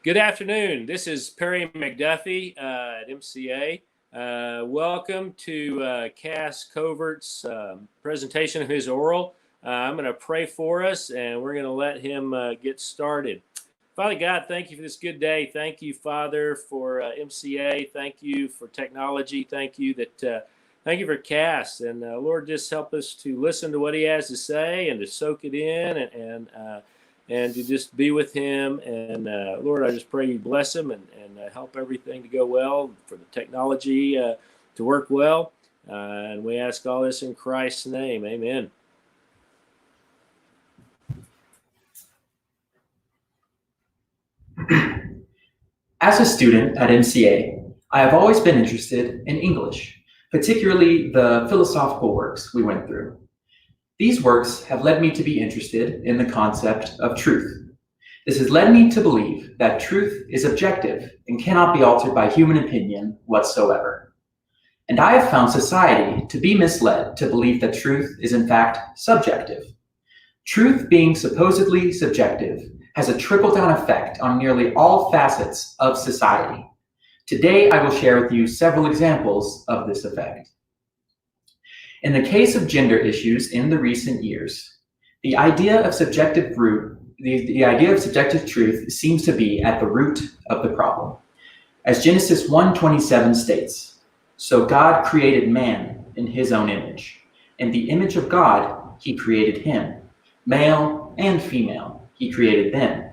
Good afternoon. This is Perry McDuffie at MCA. Welcome to Cass Covert's presentation of his oral. I'm going to pray for us, and we're going to let him get started. Father God, thank you for this good day. Thank you, Father, for MCA. Thank you for technology. Thank you thank you for Cass. And Lord, just help us to listen to what he has to say and to soak it in and to just be with him. And Lord, I just pray you bless him and help everything to go well, for the technology to work well. And we ask all this in Christ's name. Amen. As a student at MCA, I have always been interested in English, particularly the philosophical works we went through. These works have led me to be interested in the concept of truth. This has led me to believe that truth is objective and cannot be altered by human opinion whatsoever. And I have found society to be misled to believe that truth is in fact subjective. Truth being supposedly subjective has a trickle-down effect on nearly all facets of society. Today, I will share with you several examples of this effect. In the case of gender issues in the recent years, the idea of subjective truth seems to be at the root of the problem. As Genesis 1:27 states, "So God created man in his own image. In the image of God, he created him. Male and female, he created them."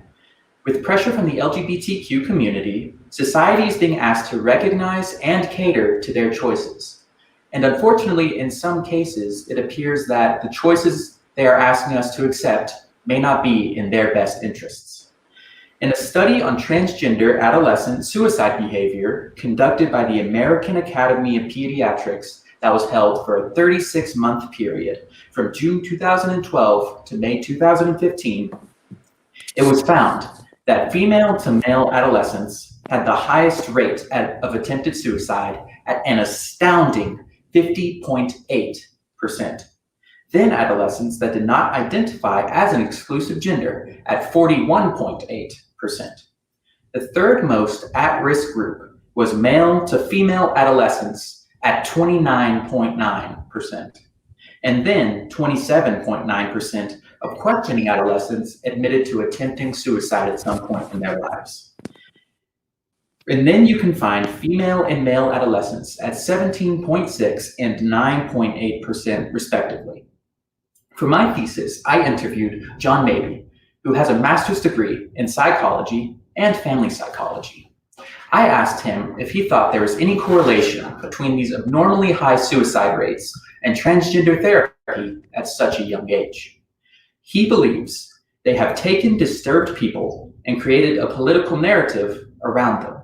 With pressure from the LGBTQ community, society is being asked to recognize and cater to their choices. And unfortunately, in some cases, it appears that the choices they are asking us to accept may not be in their best interests. In a study on transgender adolescent suicide behavior conducted by the American Academy of Pediatrics that was held for a 36-month period from June 2012 to May 2015, it was found that female to male adolescents had the highest rate of attempted suicide at an astounding 50.8%. Then adolescents that did not identify as an exclusive gender at 41.8%. The third most at-risk group was male to female adolescents at 29.9%. And then 27.9% of questioning adolescents admitted to attempting suicide at some point in their lives. And then you can find female and male adolescents at 17.6 and 9.8% respectively. For my thesis, I interviewed John Mabey, who has a master's degree in psychology and family psychology. I asked him if he thought there was any correlation between these abnormally high suicide rates and transgender therapy at such a young age. He believes they have taken disturbed people and created a political narrative around them.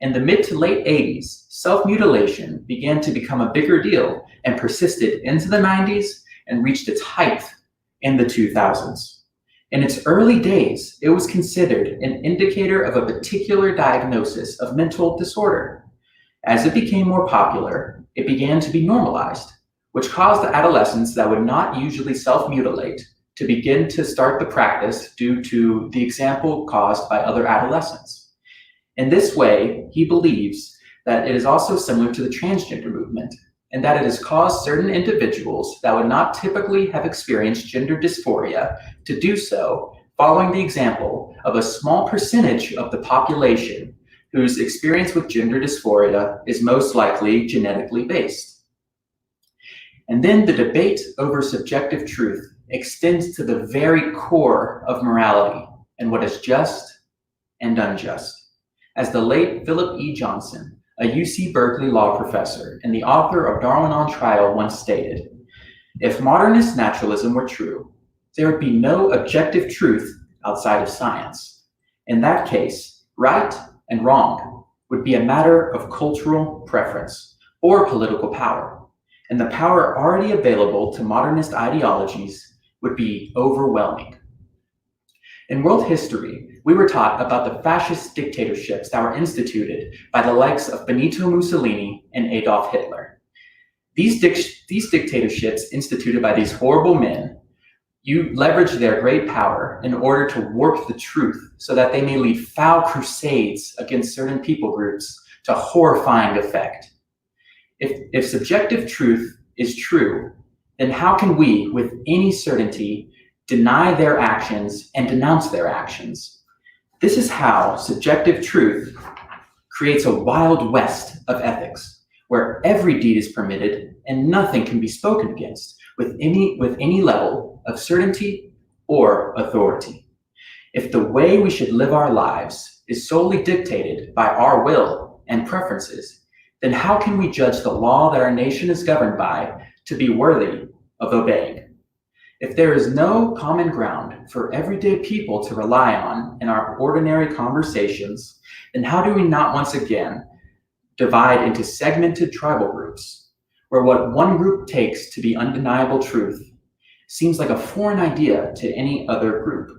In the mid to late 80s, self-mutilation began to become a bigger deal and persisted into the 90s and reached its height in the 2000s. In its early days, it was considered an indicator of a particular diagnosis of mental disorder. As it became more popular, it began to be normalized, which caused the adolescents that would not usually self-mutilate to begin to start the practice due to the example caused by other adolescents. In this way, he believes that it is also similar to the transgender movement, and that it has caused certain individuals that would not typically have experienced gender dysphoria to do so, following the example of a small percentage of the population whose experience with gender dysphoria is most likely genetically based. And then the debate over subjective truth extends to the very core of morality and what is just and unjust. As the late Philip E. Johnson, a UC Berkeley law professor and the author of Darwin on Trial, once stated, "If modernist naturalism were true, there would be no objective truth outside of science. In that case, right and wrong would be a matter of cultural preference or political power, and the power already available to modernist ideologies would be overwhelming." In world history, we were taught about the fascist dictatorships that were instituted by the likes of Benito Mussolini and Adolf Hitler. These dictatorships instituted by these horrible men You leverage their great power in order to warp the truth so that they may lead foul crusades against certain people groups to horrifying effect. If subjective truth is true, then how can we, with any certainty, deny their actions and denounce their actions? This is how subjective truth creates a wild west of ethics, where every deed is permitted and nothing can be spoken against with any level of certainty or authority. If the way we should live our lives is solely dictated by our will and preferences, then how can we judge the law that our nation is governed by to be worthy of obeying? If there is no common ground for everyday people to rely on in our ordinary conversations, then how do we not once again divide into segmented tribal groups, where what one group takes to be undeniable truth seems like a foreign idea to any other group?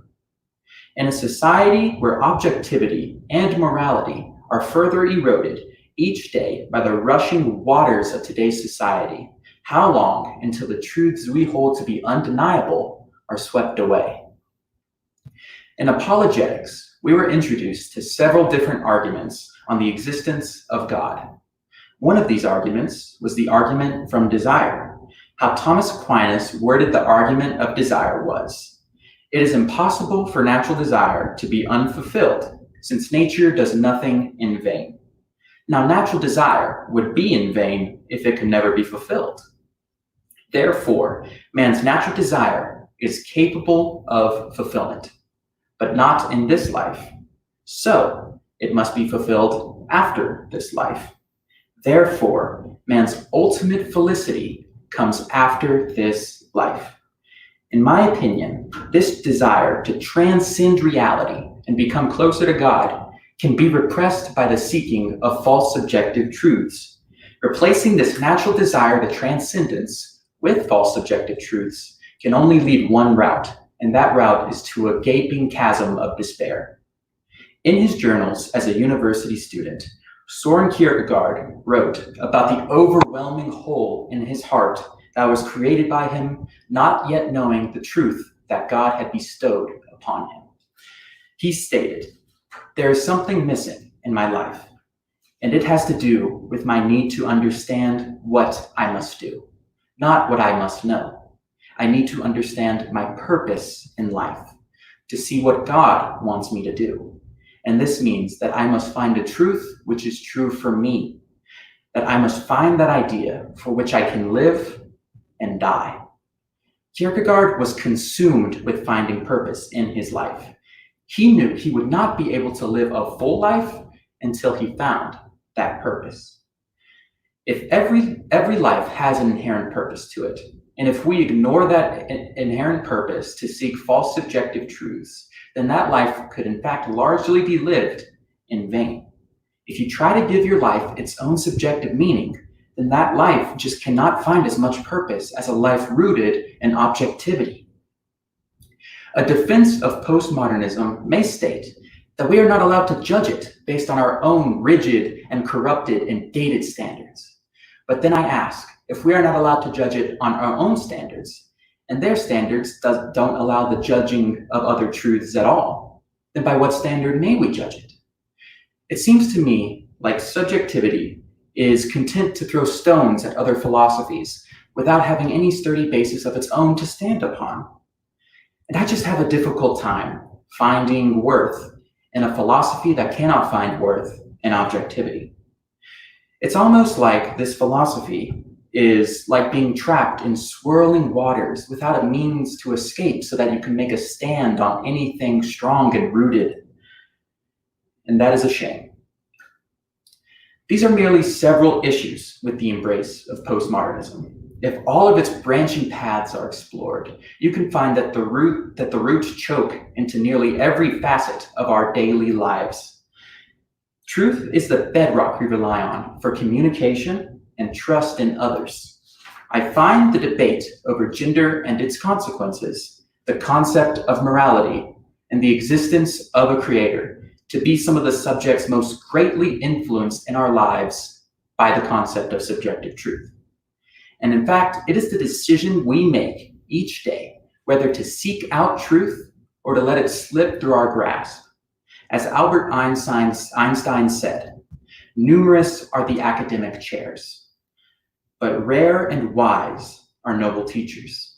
In a society where objectivity and morality are further eroded each day by the rushing waters of today's society, how long until the truths we hold to be undeniable are swept away? In apologetics, we were introduced to several different arguments on the existence of God. One of these arguments was the argument from desire. How Thomas Aquinas worded the argument of desire was, "It is impossible for natural desire to be unfulfilled, since nature does nothing in vain." Now, natural desire would be in vain if it could never be fulfilled. Therefore, man's natural desire is capable of fulfillment, but not in this life. So, it must be fulfilled after this life. Therefore, man's ultimate felicity comes after this life. In my opinion, this desire to transcend reality and become closer to God can be repressed by the seeking of false subjective truths. Replacing this natural desire to transcendence with false subjective truths can only lead one route, and that route is to a gaping chasm of despair. In his journals as a university student, Soren Kierkegaard wrote about the overwhelming hole in his heart that was created by him not yet knowing the truth that God had bestowed upon him. He stated, "There is something missing in my life, and it has to do with my need to understand what I must do, not what I must know. I need to understand my purpose in life, to see what God wants me to do. And this means that I must find a truth which is true for me, that I must find that idea for which I can live and die." Kierkegaard was consumed with finding purpose in his life. He knew he would not be able to live a full life until he found that purpose. If every life has an inherent purpose to it, and if we ignore that inherent purpose to seek false subjective truths, then that life could in fact largely be lived in vain. If you try to give your life its own subjective meaning, then that life just cannot find as much purpose as a life rooted in objectivity. A defense of postmodernism may state that we are not allowed to judge it based on our own rigid and corrupted and dated standards. But then I ask, if we are not allowed to judge it on our own standards, and their standards don't allow the judging of other truths at all, then by what standard may we judge it? It seems to me like subjectivity is content to throw stones at other philosophies without having any sturdy basis of its own to stand upon. And I just have a difficult time finding worth in a philosophy that cannot find worth in objectivity. It's almost like this philosophy is like being trapped in swirling waters without a means to escape so that you can make a stand on anything strong and rooted. And that is a shame. These are merely several issues with the embrace of postmodernism. If all of its branching paths are explored, you can find that the roots choke into nearly every facet of our daily lives. Truth is the bedrock we rely on for communication and trust in others. I find the debate over gender and its consequences, the concept of morality, and the existence of a creator to be some of the subjects most greatly influenced in our lives by the concept of subjective truth. And in fact, it is the decision we make each day whether to seek out truth or to let it slip through our grasp. As Albert Einstein said, numerous are the academic chairs, but rare and wise are noble teachers.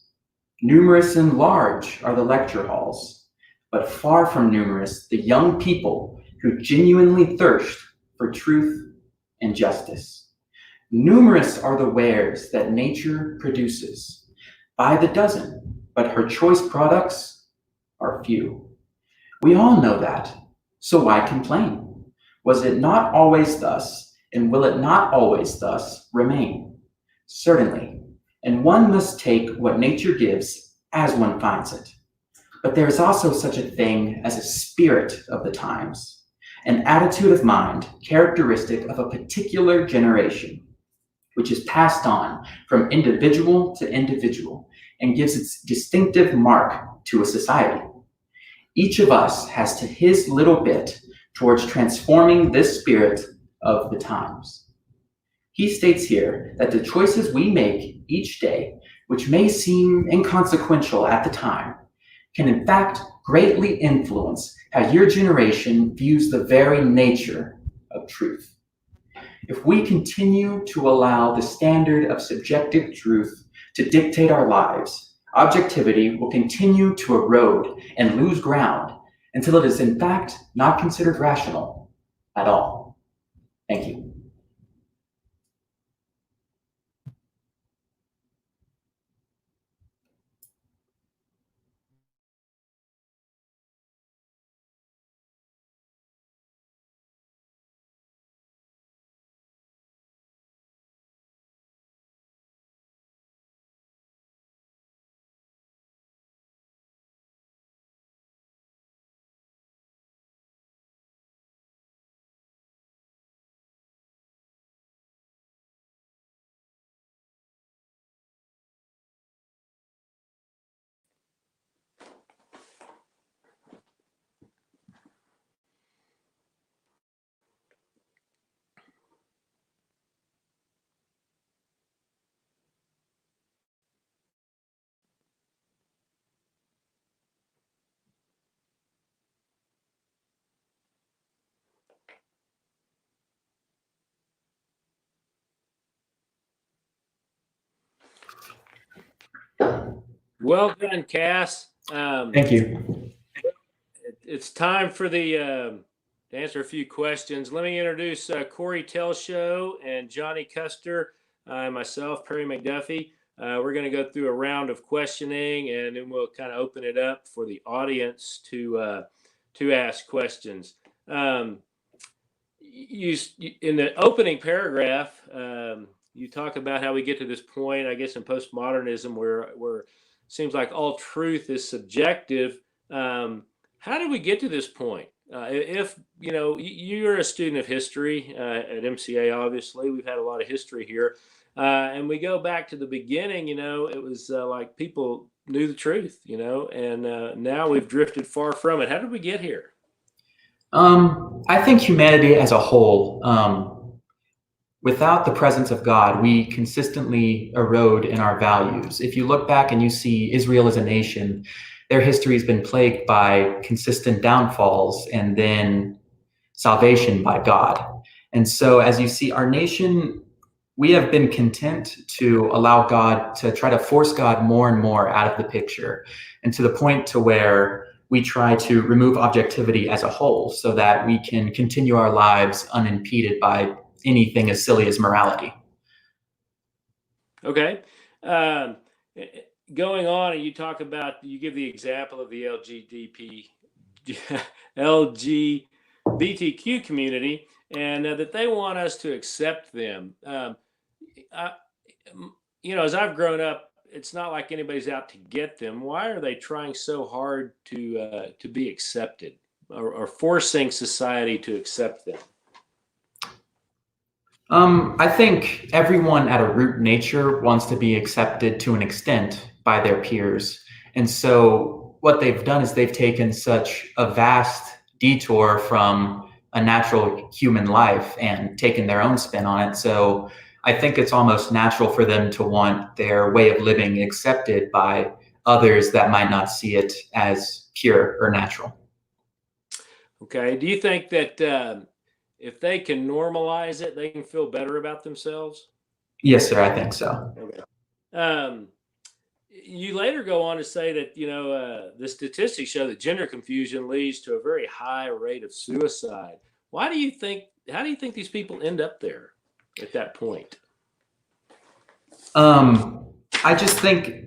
Numerous and large are the lecture halls, but far from numerous the young people who genuinely thirst for truth and justice. Numerous are the wares that nature produces, by the dozen, but her choice products are few. We all know that, so why complain? Was it not always thus, and will it not always thus remain? Certainly, and one must take what nature gives as one finds it. But there is also such a thing as a spirit of the times, an attitude of mind characteristic of a particular generation, which is passed on from individual to individual and gives its distinctive mark to a society. Each of us has to his little bit towards transforming this spirit of the times. He states here that the choices we make each day, which may seem inconsequential at the time, can in fact greatly influence how your generation views the very nature of truth. If we continue to allow the standard of subjective truth to dictate our lives, objectivity will continue to erode and lose ground until it is in fact not considered rational at all. Thank you. Well done, Cass. Thank you. It's time for the to answer a few questions. Let me introduce Corey Telshow and Johnny Custer, myself, Perry McDuffie. We're going to go through a round of questioning, and then we'll kind of open it up for the audience to ask questions. In the opening paragraph, you talk about how we get to this point, I guess, in postmodernism, where it seems like all truth is subjective. How did we get to this point? If you're a student of history at MCA, obviously we've had a lot of history here, and we go back to the beginning. It was like people knew the truth, and now we've drifted far from it. How did we get here? I think humanity as a whole, without the presence of God, we consistently erode in our values. If you look back and you see Israel as a nation, their history has been plagued by consistent downfalls and then salvation by God. And so as you see, our nation, we have been content to allow God to try to force God more and more out of the picture, and to the point to where we try to remove objectivity as a whole so that we can continue our lives unimpeded by anything as silly as morality. Okay. Going on, and you give the example of the LGBTQ community, and that they want us to accept them. As I've grown up, it's not like anybody's out to get them. Why are they trying so hard to be accepted, or forcing society to accept them? I think everyone at a root nature wants to be accepted to an extent by their peers. And so what they've done is they've taken such a vast detour from a natural human life and taken their own spin on it. So I think it's almost natural for them to want their way of living accepted by others that might not see it as pure or natural. Okay. Do you think that if they can normalize it, they can feel better about themselves? Yes, sir, I think so. Okay. Um, you later go on to say that the statistics show that gender confusion leads to a very high rate of suicide. Why do you think? How do you think these people end up there at that point? I just think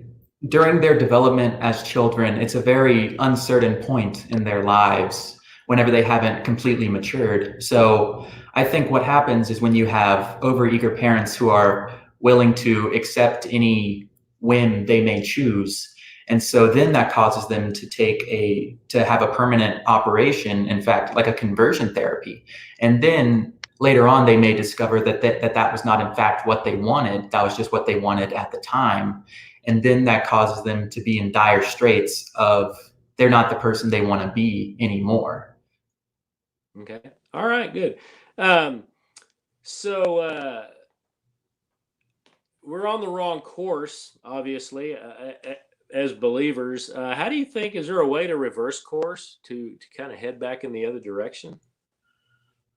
during their development as children, it's a very uncertain point in their lives whenever they haven't completely matured. So I think what happens is when you have overeager parents who are willing to accept any whim they may choose, and so then that causes them to have a permanent operation, in fact, like a conversion therapy. And then later on, they may discover that was not in fact what they wanted. That was just what they wanted at the time. And then that causes them to be in dire straits of they're not the person they want to be anymore. Okay. All right, good. So we're on the wrong course, obviously, as believers. How do you think, is there a way to reverse course to kind of head back in the other direction?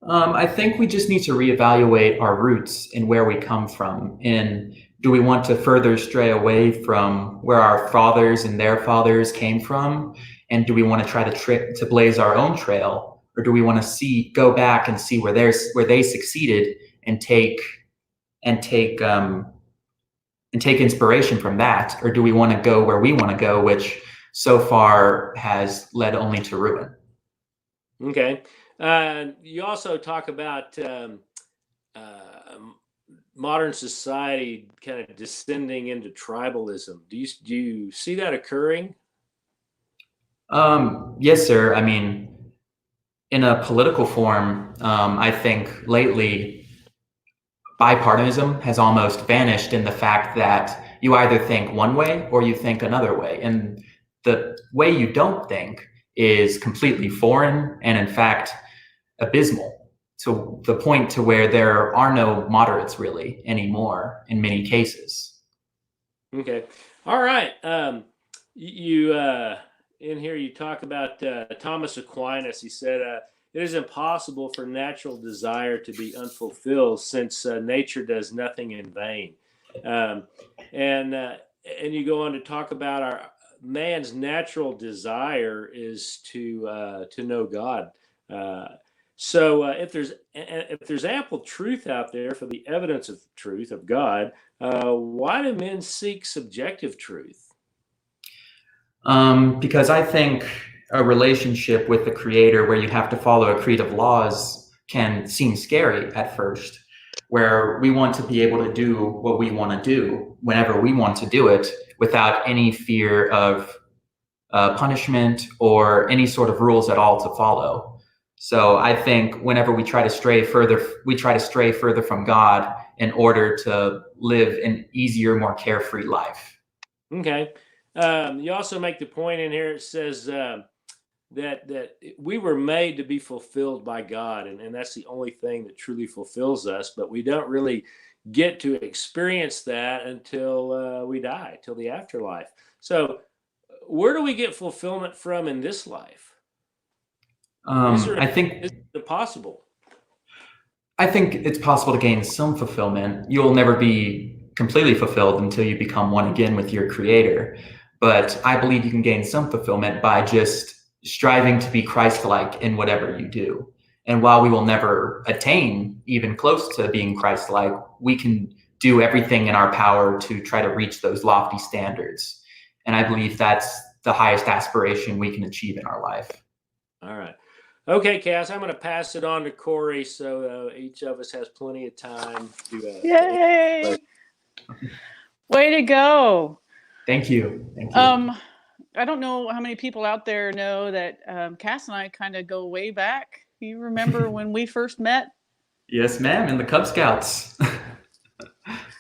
I think we just need to reevaluate our roots and where we come from. And do we want to further stray away from where our fathers and their fathers came from? And do we want to try to blaze our own trail? Or do we want to go back and see where they succeeded and take inspiration from that? Or do we want to go where we want to go, which so far has led only to ruin? Okay. You also talk about modern society kind of descending into tribalism. Do you see that occurring? Yes, sir. I mean, in a political form, I think lately bipartisanism has almost vanished in the fact that you either think one way or you think another way. And the way you don't think is completely foreign and, in fact, abysmal, to the point to where there are no moderates really anymore in many cases. Okay. All right. You in here you talk about Thomas Aquinas. He said it is impossible for natural desire to be unfulfilled, since nature does nothing in vain. And you go on to talk about our man's natural desire is to know God. So if there's ample truth out there for the evidence of truth of God, why do men seek subjective truth? Because I think a relationship with the Creator where you have to follow a creed of laws can seem scary at first, where we want to be able to do what we want to do whenever we want to do it without any fear of punishment or any sort of rules at all to follow. So I think whenever we try to stray further from God in order to live an easier, more carefree life. Okay. You also make the point in here. It says that we were made to be fulfilled by God, and that's the only thing that truly fulfills us. But we don't really get to experience that until we die, till the afterlife. So, where do we get fulfillment from in this life? I think is it possible? I think it's possible to gain some fulfillment. You'll never be completely fulfilled until you become one again with your Creator. But I believe you can gain some fulfillment by just striving to be Christ-like in whatever you do. And while we will never attain even close to being Christ-like, we can do everything in our power to try to reach those lofty standards. And I believe that's the highest aspiration we can achieve in our life. All right. Okay, Cass, I'm going to pass it on to Corey, so each of us has plenty of time to. Yay! Way to go! Thank you. Thank you. I don't know how many people out there know that Cass and I kind of go way back. You remember when we first met? Yes, ma'am, in the Cub Scouts.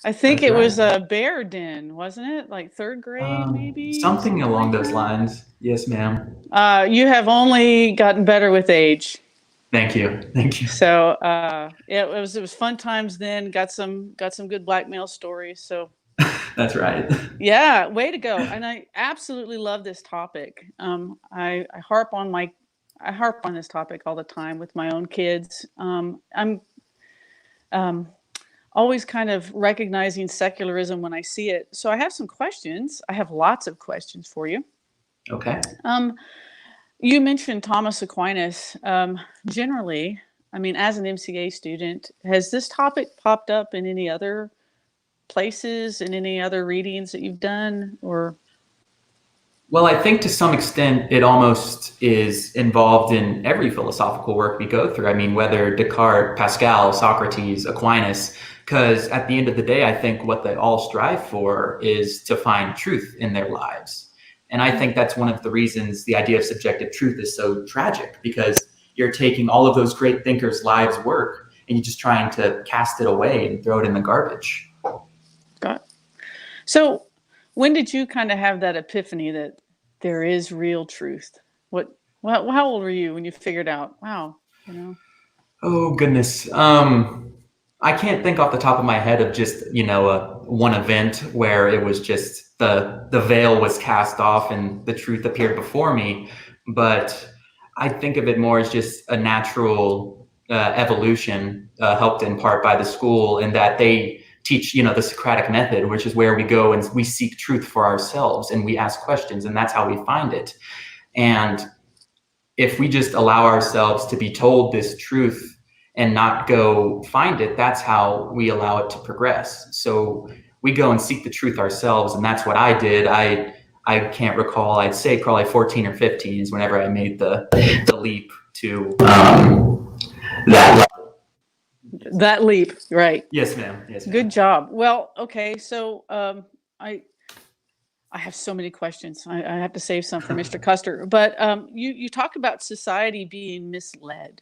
I think That's it was right. a bear den, wasn't it? Like third grade, maybe? Something along like those that? lines. Yes, ma'am. You have only gotten better with age. Thank you. Thank you. So it was fun times then. Got some good blackmail stories. So That's right. Yeah, way to go. And I absolutely love this topic. I harp on this topic all the time with my own kids. I'm um, always kind of recognizing secularism when I see it. So I have some questions. I have lots of questions for you. Okay. You mentioned Thomas Aquinas. Generally, I mean, as an MCA student, has this topic popped up in any other places, in any other readings that you've done, or? Well, I think to some extent it almost is involved in every philosophical work we go through. I mean, whether Descartes, Pascal, Socrates, Aquinas, because at the end of the day, I think what they all strive for is to find truth in their lives. And I think that's one of the reasons the idea of subjective truth is so tragic, because you're taking all of those great thinkers' lives' work and you're just trying to cast it away and throw it in the garbage. Got it. So when did you kind of have that epiphany that there is real truth? How old were you when you figured out, wow, Oh, goodness. I can't think off the top of my head of just, one event where it was just the veil was cast off and the truth appeared before me. But I think of it more as just a natural evolution, helped in part by the school, in that they teach, the Socratic method, which is where we go and we seek truth for ourselves and we ask questions, and that's how we find it. And if we just allow ourselves to be told this truth and not go find it, that's how we allow it to progress. So we go and seek the truth ourselves, and that's what I did. I can't recall, I'd say probably 14 or 15 is whenever I made the leap to that level. That leap, right? Yes, ma'am. Yes, ma'am. Good job. Well, okay, so I have so many questions. I have to save some for Mr. Custer. But you talked about society being misled.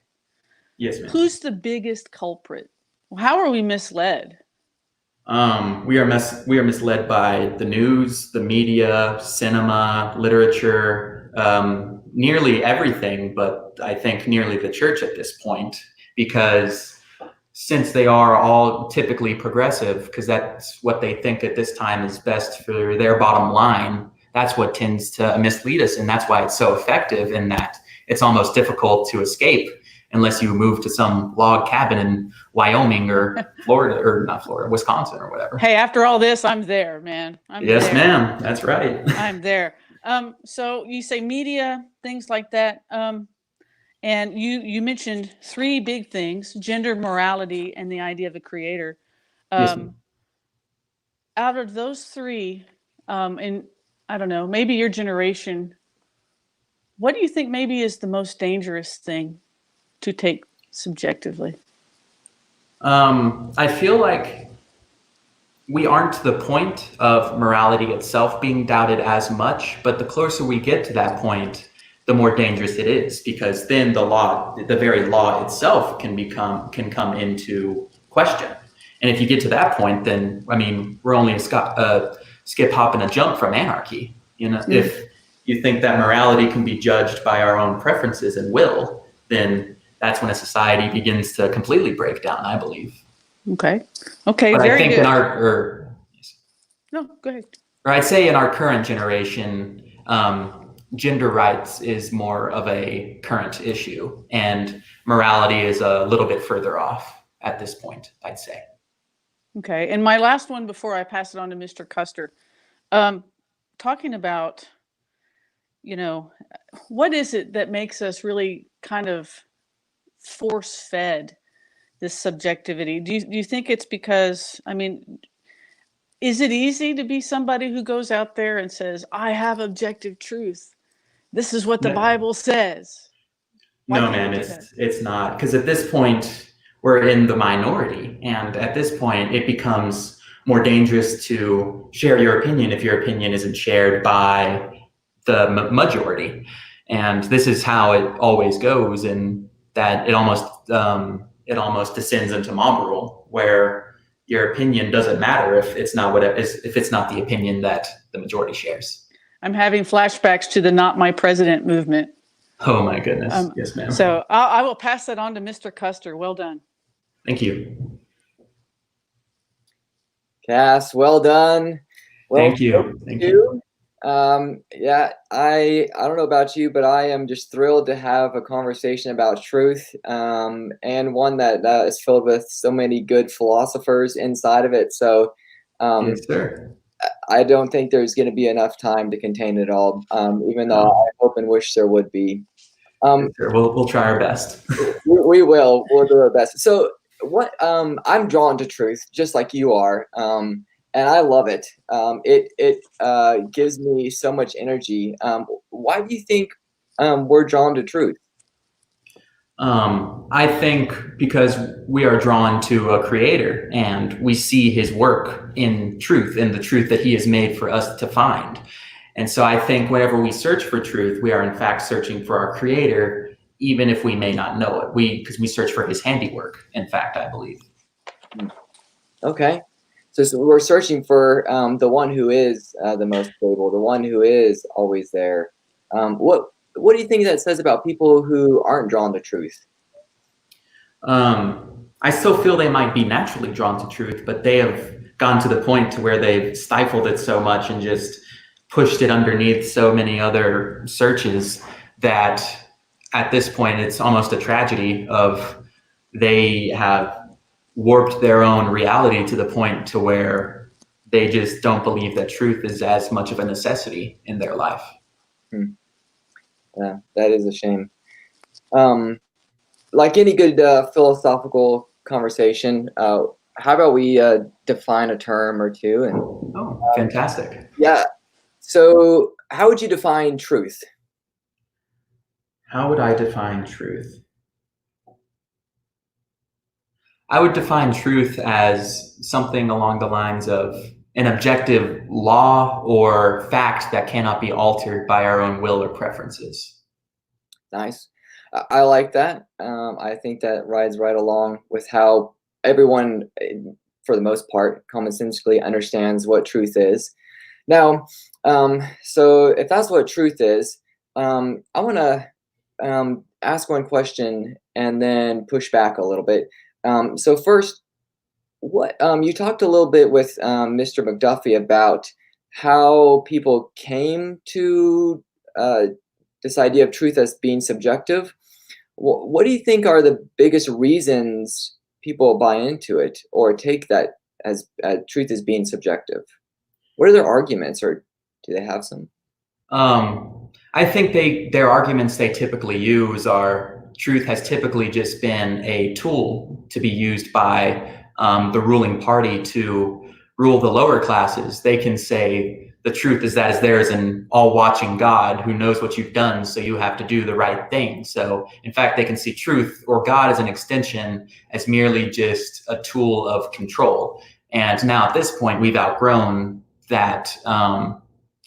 Yes, ma'am. Who's the biggest culprit? How are we misled? We are misled by the news, the media, cinema, literature, nearly everything, but I think nearly the church at this point, because since they are all typically progressive, because that's what they think at this time is best for their bottom line, that's what tends to mislead us. And that's why it's so effective, in that it's almost difficult to escape unless you move to some log cabin in Wyoming or Florida, or not Florida, Wisconsin or whatever. Hey, after all this, I'm there, man. Yes, ma'am. That's right. I'm there. So you say media, things like that. And you mentioned three big things: gender, morality, and the idea of a creator. Yes, Out of those three, and I don't know, maybe your generation, what do you think maybe is the most dangerous thing to take subjectively? I feel like we aren't to the point of morality itself being doubted as much, but the closer we get to that point, the more dangerous it is, because then the very law itself can come into question. And if you get to that point, then, I mean, we're only a skip, hop, and a jump from anarchy. If you think that morality can be judged by our own preferences and will, then that's when a society begins to completely break down, I believe. Okay. But Very I think good. No, go ahead. Or I'd say in our current generation, gender rights is more of a current issue, and morality is a little bit further off at this point, I'd say. Okay. And my last one before I pass it on to Mr. Custer, talking about, what is it that makes us really kind of force-fed this subjectivity? Do you think it's because, I mean, is it easy to be somebody who goes out there and says, I have objective truth? This is what the Bible says. No, man, it's not. Because at this point, we're in the minority. And at this point, it becomes more dangerous to share your opinion if your opinion isn't shared by the majority. And this is how it always goes, and that it almost descends into mob rule, where your opinion doesn't matter if it's not the opinion that the majority shares. I'm having flashbacks to the Not My President movement. Oh my goodness. Yes, ma'am. So I will pass that on to Mr. Custer. Well done. Thank you. Cass, well done. Well, Thank you. Thank you. Yeah, I don't know about you, but I am just thrilled to have a conversation about truth, and one that is filled with so many good philosophers inside of it. So, Yes, sir. I don't think there's going to be enough time to contain it all, even though I hope and wish there would be. Yes, sir. We'll try our best. We will. We'll do our best. So, I'm drawn to truth, just like you are. And I love it. It gives me so much energy. Why do you think we're drawn to truth? I think because we are drawn to a creator and we see his work in truth, in the truth that he has made for us to find. And so I think whenever we search for truth, we are in fact searching for our creator, even if we may not know it. Because we search for his handiwork, in fact, I believe. Okay. So we're searching for the one who is the most stable, the one who is always there. What do you think that says about people who aren't drawn to truth? I still feel they might be naturally drawn to truth, but they have gone to the point to where they've stifled it so much and just pushed it underneath so many other searches that at this point it's almost a tragedy of they have warped their own reality to the point to where they just don't believe that truth is as much of a necessity in their life. Yeah, that is a shame. Like any good philosophical conversation, how about we define a term or two? And fantastic. Yeah. So how would you define truth? How would I define truth? I would define truth as something along the lines of an objective law or fact that cannot be altered by our own will or preferences. Nice. I like that. I think that rides right along with how everyone, for the most part, commonsensically understands what truth is. Now, so if that's what truth is, I want to ask one question and then push back a little bit. So first, what you talked a little bit with Mr. McDuffie about how people came to this idea of truth as being subjective. What do you think are the biggest reasons people buy into it or take that as truth as being subjective? What are their arguments, or do they have some? I think their arguments they typically use are truth has typically just been a tool to be used by the ruling party to rule the lower classes. They can say the truth is that there is an all-watching God who knows what you've done, so you have to do the right thing. So in fact, they can see truth or God as an extension as merely just a tool of control. And now at this point, we've outgrown that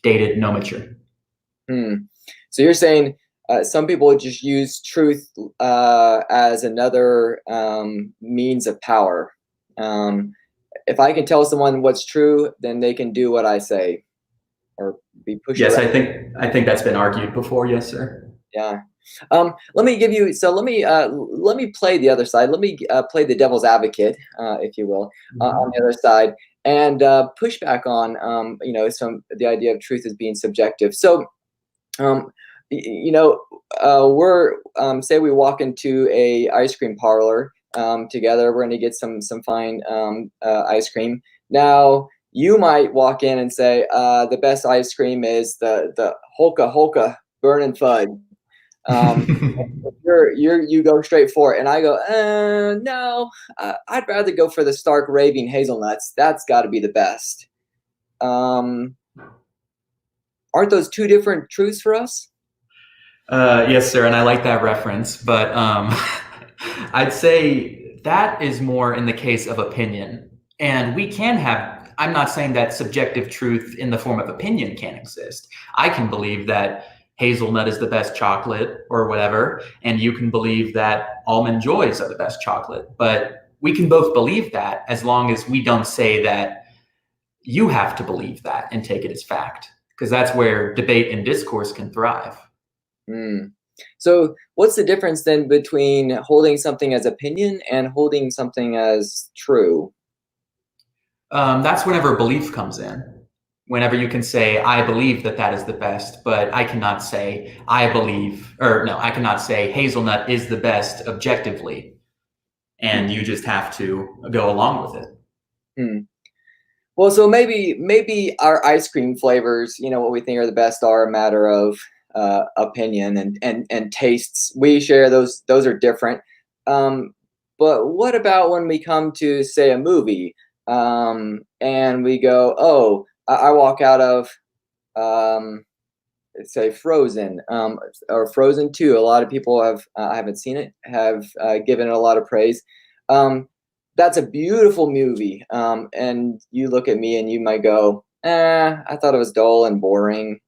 dated nomenclature. So you're saying some people just use truth as another means of power. If I can tell someone what's true, then they can do what I say, or be pushed. Yes, around. I think that's been argued before. Yes, sir. Yeah. Let me give you. So let me play the other side. Let me play the devil's advocate, if you will, on the other side, and push back on the idea of truth as being subjective. So. We're say we walk into a ice cream parlor together. We're going to get some fine ice cream. Now you might walk in and say the best ice cream is the Holka Holka Burnin' Fudge. You go straight for it, and I go no. I'd rather go for the Stark Raving Hazelnuts. That's got to be the best. Aren't those two different truths for us? Yes, sir, and I like that reference, but I'd say that is more in the case of opinion. And we can have, I'm not saying that subjective truth in the form of opinion can't exist. I can believe that hazelnut is the best chocolate or whatever, and you can believe that almond joys are the best chocolate. But we can both believe that as long as we don't say that you have to believe that and take it as fact, because that's where debate and discourse can thrive. So what's the difference then between holding something as opinion and holding something as true? That's whenever belief comes in. Whenever you can say, I believe that that is the best, but I cannot say, I believe, or no, I cannot say hazelnut is the best objectively. And you just have to go along with it. Well, so maybe our ice cream flavors, what we think are the best are a matter of opinion and tastes. We share those are different. But what about when we come to, say, a movie, and we go, oh, I walk out of, say, Frozen, or Frozen 2. A lot of people I haven't seen it, have given it a lot of praise. That's a beautiful movie. And you look at me and you might go, I thought it was dull and boring.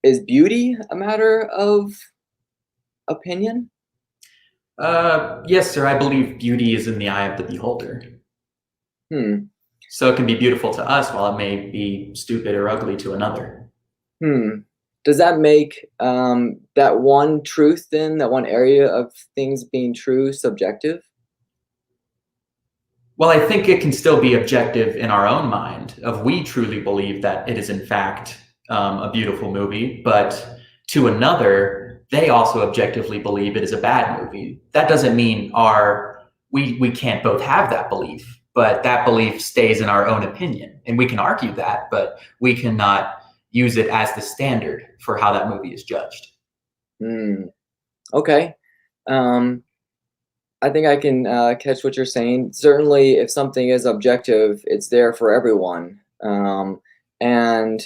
Is beauty a matter of opinion? Yes, sir. I believe beauty is in the eye of the beholder. So it can be beautiful to us while it may be stupid or ugly to another. Does that make that one truth, then, that one area of things being true, subjective? Well, I think it can still be objective in our own mind, of we truly believe that it is in fact a beautiful movie, but to another, they also objectively believe it is a bad movie. That doesn't mean we can't both have that belief, but that belief stays in our own opinion. And we can argue that, but we cannot use it as the standard for how that movie is judged. Okay. I think I can catch what you're saying. Certainly, if something is objective, it's there for everyone. And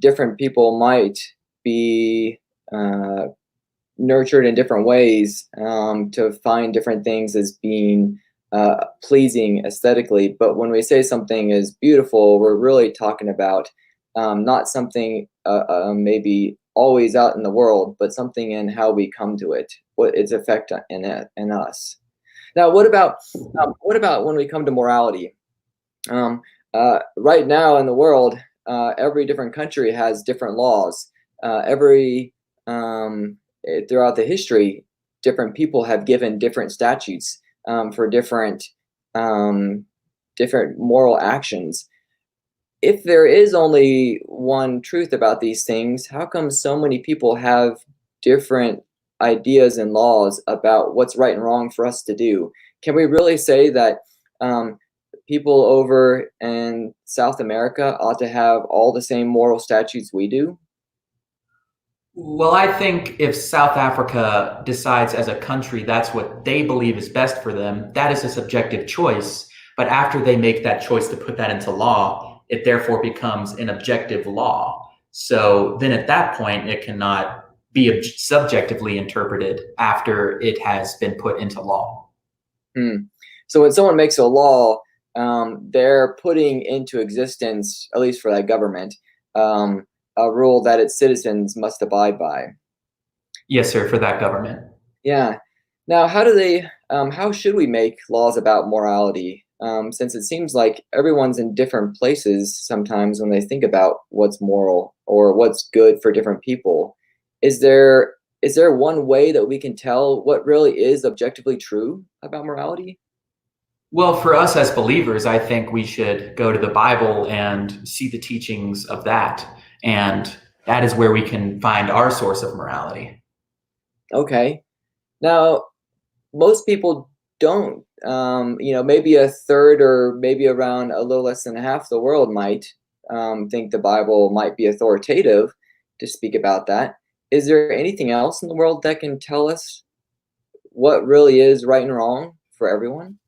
different people might be nurtured in different ways to find different things as being pleasing aesthetically. But when we say something is beautiful, we're really talking about not something maybe always out in the world, but something in how we come to it, what its effect in us. Now, what about when we come to morality? Right now in the world, every different country has different laws. Throughout the history, different people have given different statutes for different moral actions. If there is only one truth about these things, how come so many people have different ideas and laws about what's right and wrong for us to do? Can we really say that people over in South America ought to have all the same moral statutes we do? Well, I think if South Africa decides as a country that's what they believe is best for them, that is a subjective choice. But after they make that choice to put that into law, it therefore becomes an objective law. So then at that point, it cannot be subjectively interpreted after it has been put into law. So when someone makes a law, they're putting into existence, at least for that government, a rule that its citizens must abide by. Yes, sir, for that government. Yeah. Now, how should we make laws about morality? Since it seems like everyone's in different places sometimes when they think about what's moral or what's good for different people. Is there one way that we can tell what really is objectively true about morality? Well, for us as believers, I think we should go to the Bible and see the teachings of that. And that is where we can find our source of morality. Okay. Now, most people don't. Maybe a third or maybe around a little less than half the world might think the Bible might be authoritative to speak about that. Is there anything else in the world that can tell us what really is right and wrong for everyone?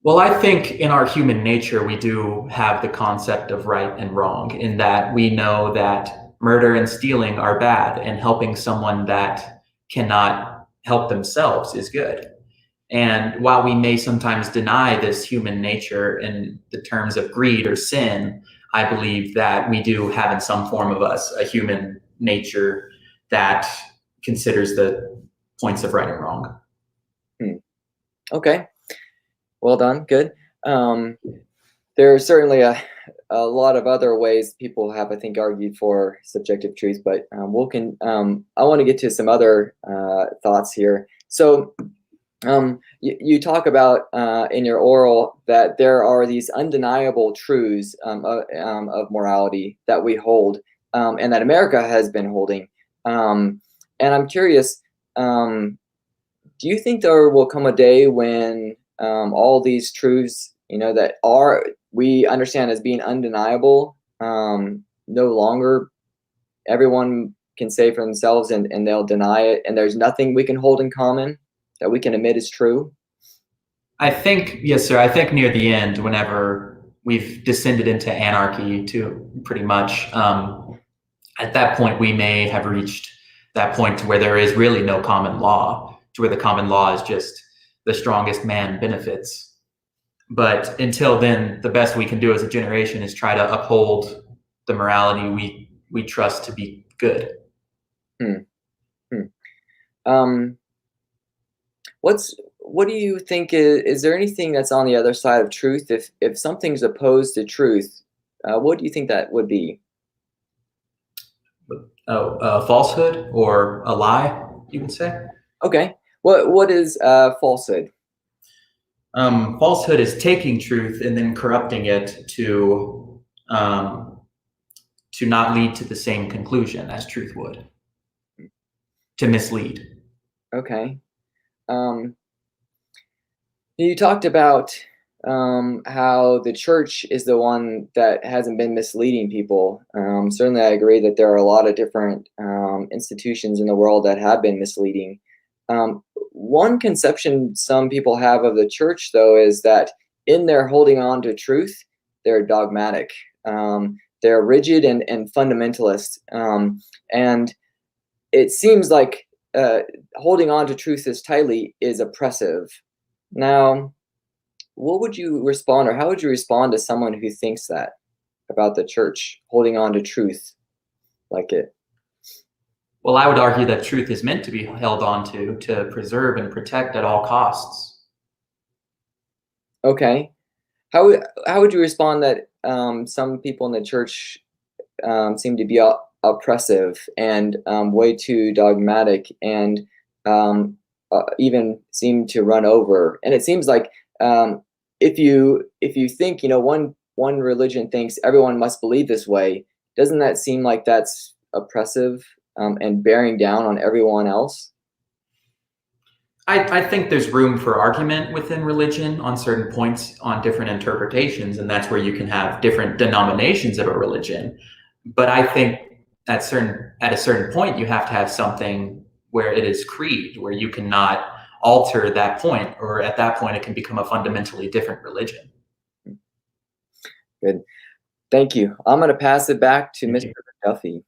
Well, I think in our human nature, we do have the concept of right and wrong, in that we know that murder and stealing are bad, and helping someone that cannot help themselves is good. And while we may sometimes deny this human nature in the terms of greed or sin, I believe that we do have in some form of us a human nature that considers the points of right and wrong. Okay. Well done. Good. There are certainly a lot of other ways people have, I think, argued for subjective truth, but I want to get to some other thoughts here. So You talk about in your oral that there are these undeniable truths of morality that we hold, and that America has been holding. And I'm curious, do you think there will come a day when all these truths, that we understand as being undeniable, no longer everyone can say for themselves, and they'll deny it, and there's nothing we can hold in common that we can admit is true? I think, yes, sir. I think near the end, whenever we've descended into anarchy to pretty much, at that point, we may have reached that point to where there is really no common law, to where the common law is just the strongest man benefits. But until then, the best we can do as a generation is try to uphold the morality we trust to be good. What do you think is there anything that's on the other side of truth? If something's opposed to truth, what do you think that would be? Falsehood or a lie, you would say? Okay. What is falsehood? Falsehood is taking truth and then corrupting it to not lead to the same conclusion as truth would, to mislead. Okay. You talked about how the church is the one that hasn't been misleading people. Certainly, I agree that there are a lot of different institutions in the world that have been misleading. One conception some people have of the church, though, is that in their holding on to truth, they're dogmatic. They're rigid and fundamentalist. And it seems like holding on to truth this tightly is oppressive. Now, what would you respond, or how would you respond to someone who thinks that about the church holding on to truth like it? Well, I would argue that truth is meant to be held on to preserve and protect at all costs. Okay. How would you respond that some people in the church seem to be oppressive and way too dogmatic, and even seem to run over? And it seems like if you think one religion thinks everyone must believe this way, doesn't that seem like that's oppressive and bearing down on everyone else? I think there's room for argument within religion on certain points, on different interpretations, and that's where you can have different denominations of a religion. But I think at a certain point, you have to have something where it is creed, where you cannot alter that point, or at that point, it can become a fundamentally different religion. Good. Thank you. I'm going to pass it back to Mr. Duffy.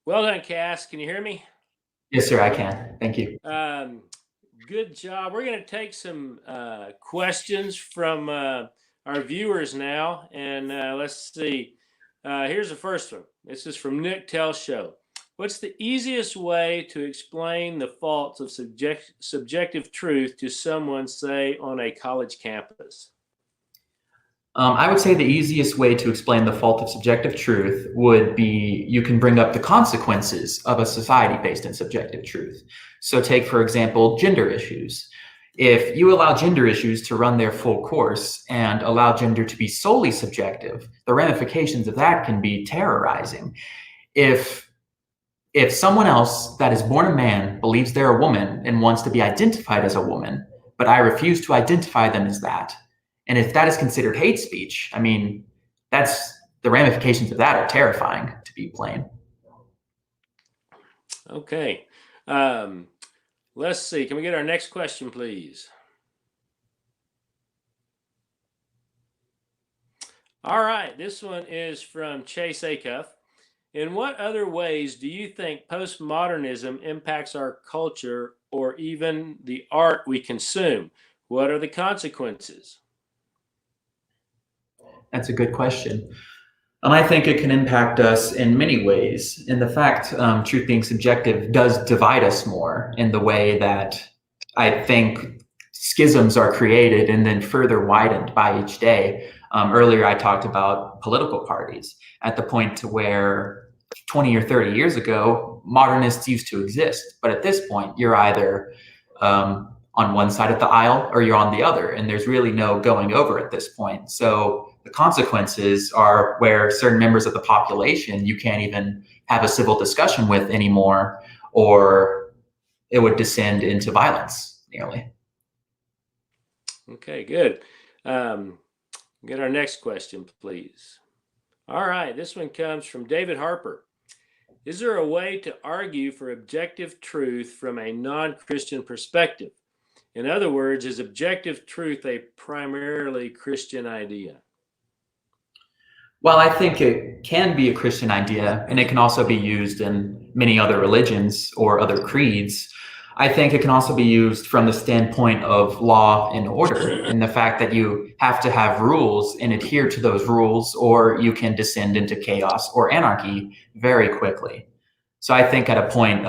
Well done, Cass. Can you hear me? Yes, sir, I can. Thank you. Good job. We're going to take some questions from our viewers now, and let's see. Here's the first one. This is from Nick Telshow. What's the easiest way to explain the faults of subjective truth to someone, say, on a college campus? I would say the easiest way to explain the fault of subjective truth would be, you can bring up the consequences of a society based in subjective truth. So take, for example, gender issues. If you allow gender issues to run their full course and allow gender to be solely subjective, the ramifications of that can be terrorizing. If someone else that is born a man believes they're a woman and wants to be identified as a woman, but I refuse to identify them as that, and if that is considered hate speech, I mean, the ramifications of that are terrifying, to be plain. Okay. Let's see. Can we get our next question, please? All right. This one is from Chase Acuff. In what other ways do you think postmodernism impacts our culture or even the art we consume? What are the consequences? That's a good question. I think it can impact us in many ways. And the fact, truth being subjective, does divide us more in the way that I think schisms are created and then further widened by each day. Earlier, I talked about political parties at the point to where 20 or 30 years ago, modernists used to exist. But at this point, you're either on one side of the aisle or you're on the other, and there's really no going over at this point. So the consequences are where certain members of the population you can't even have a civil discussion with anymore, or it would descend into violence nearly. Okay, good. Get our next question, please. All right, this one comes from David Harper. Is there a way to argue for objective truth from a non-Christian perspective? In other words, is objective truth a primarily Christian idea? Well, I think it can be a Christian idea, and it can also be used in many other religions or other creeds. I think it can also be used from the standpoint of law and order, and the fact that you have to have rules and adhere to those rules, or you can descend into chaos or anarchy very quickly. So I think at a point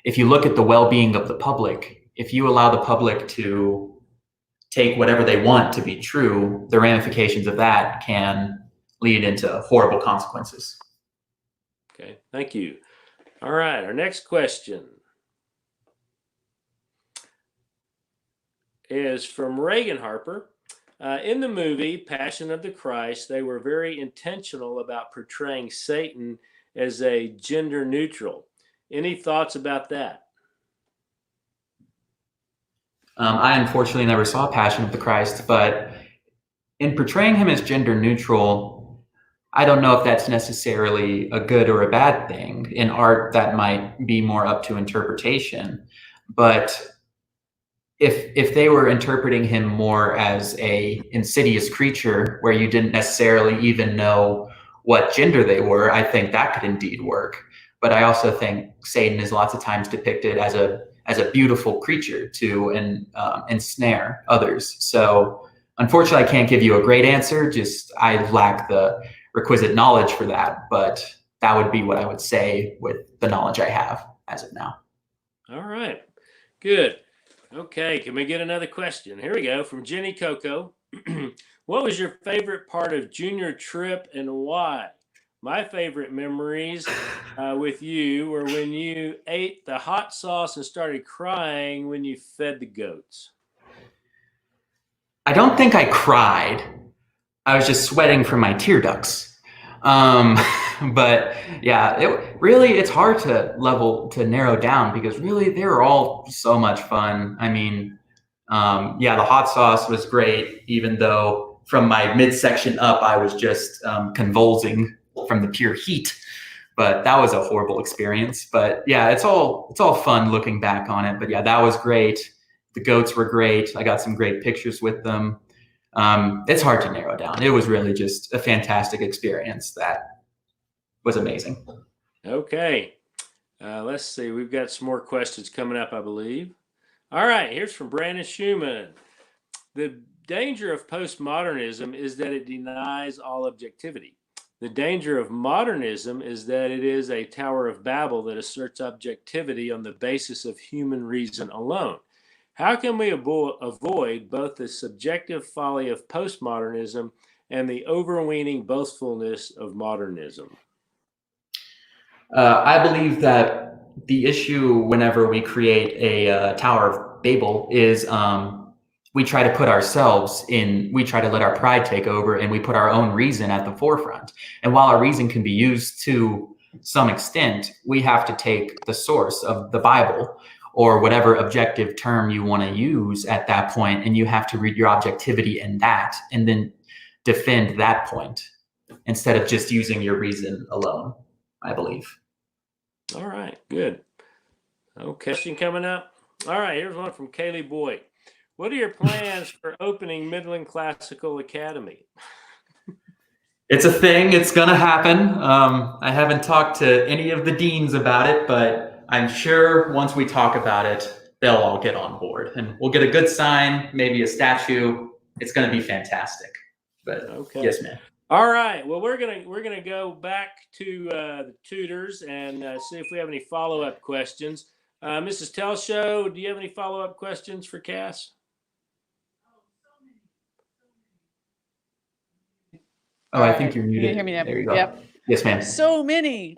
if you look at the well-being of the public, if you allow the public to take whatever they want to be true, the ramifications of that can lead into horrible consequences. Okay, thank you. All right, our next question is from Reagan Harper. In the movie Passion of the Christ, they were very intentional about portraying Satan as a gender neutral. Any thoughts about that? I unfortunately never saw Passion of the Christ, but in portraying him as gender neutral, I don't know if that's necessarily a good or a bad thing. In art, that might be more up to interpretation. But if they were interpreting him more as a insidious creature where you didn't necessarily even know what gender they were, I think that could indeed work. But I also think Satan is lots of times depicted as a beautiful creature to ensnare others. So unfortunately, I can't give you a great answer. Just I lack the requisite knowledge for that. But that would be what I would say with the knowledge I have as of now. All right, good. Okay, can we get another question? Here we go from Jenny Coco. What was your favorite part of junior trip and why? My favorite memories with you were when you ate the hot sauce and started crying when you fed the goats. I don't think I cried. I was just sweating from my tear ducts. But yeah, it's hard to narrow down because really they were all so much fun. I mean, yeah, the hot sauce was great, even though from my midsection up, I was just convulsing from the pure heat. But that was a horrible experience. But yeah, it's all fun looking back on it. But yeah, that was great. The goats were great. I got some great pictures with them. It's hard to narrow down. It was really just a fantastic experience that was amazing. Okay. Let's see. We've got some more questions coming up, I believe. All right. Here's from Brandon Schumann. The danger of postmodernism is that it denies all objectivity. The danger of modernism is that it is a Tower of Babel that asserts objectivity on the basis of human reason alone. How can we avoid both the subjective folly of postmodernism and the overweening boastfulness of modernism? I believe that the issue whenever we create a Tower of Babel is we try to put ourselves in, we try to let our pride take over and we put our own reason at the forefront. And while our reason can be used to some extent, we have to take the source of the Bible or whatever objective term you want to use at that point, and you have to read your objectivity in that and then defend that point instead of just using your reason alone, I believe. All right, good. Okay, question coming up. All right, here's one from Kaylee Boyd. What are your plans for opening Midland Classical Academy? It's a thing. It's going to happen. I haven't talked to any of the deans about it, but I'm sure once we talk about it, they'll all get on board. And we'll get a good sign, maybe a statue. It's going to be fantastic. But okay. Yes, ma'am. All right. Well, we're gonna go back to the tutors and see if we have any follow-up questions. Mrs. Telshow, do you have any follow-up questions for Cass? Oh, I think you're You muted. can hear me now. There you go. Yep. Yes, ma'am. So many.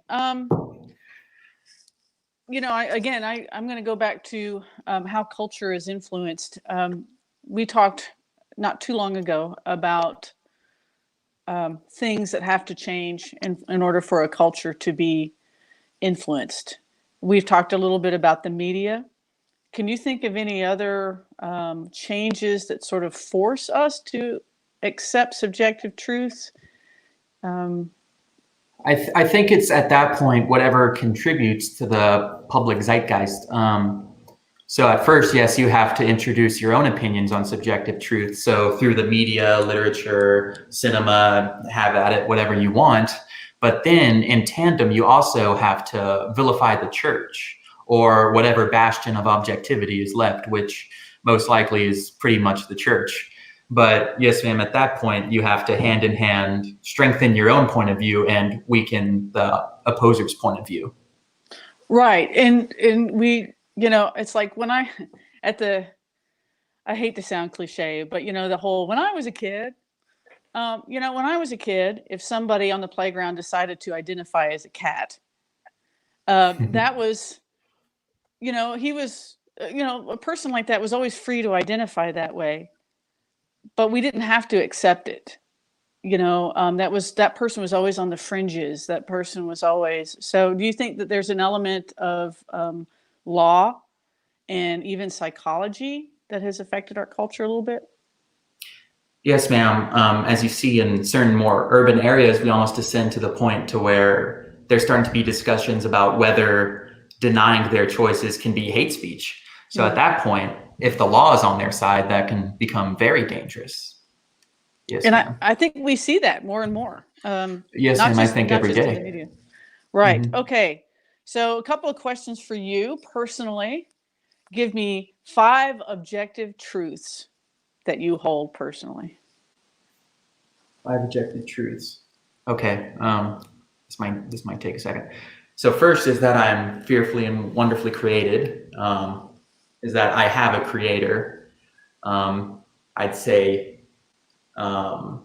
You know, I'm going to go back to how culture is influenced. We talked not too long ago about things that have to change in order for a culture to be influenced. We've talked a little bit about the media. Can you think of any other changes that sort of force us to accept subjective truth? I think it's at that point whatever contributes to the public zeitgeist. So at first, yes, you have to introduce your own opinions on subjective truth. So through the media, literature, cinema, have at it, whatever you want. But then in tandem, you also have to vilify the church or whatever bastion of objectivity is left, which most likely is pretty much the church. But yes, ma'am, at that point, you have to hand in hand strengthen your own point of view and weaken the opposer's point of view. Right. And we, you know, it's like when I hate to sound cliche, but you know, the whole, when I was a kid, you know, when I was a kid, if somebody on the playground decided to identify as a cat, that was, you know, he was, you know, a person like that was always free to identify that way, but we didn't have to accept it. You know, that person was always on the fringes. That person was always. So do you think that there's an element of law and even psychology that has affected our culture a little bit? Yes, ma'am. As you see in certain more urban areas, we almost descend to the point to where there's starting to be discussions about whether denying their choices can be hate speech. So at that point, if the law is on their side, that can become very dangerous. Yes, and ma'am. I think we see that more and more. Yes, ma'am, I think every day. In the media. Right. Mhm. Okay. So a couple of questions for you personally. Give me 5 objective truths that you hold personally. 5 objective truths. Okay. This might take a second. So first is that I'm fearfully and wonderfully created. Is that I have a creator. I'd say that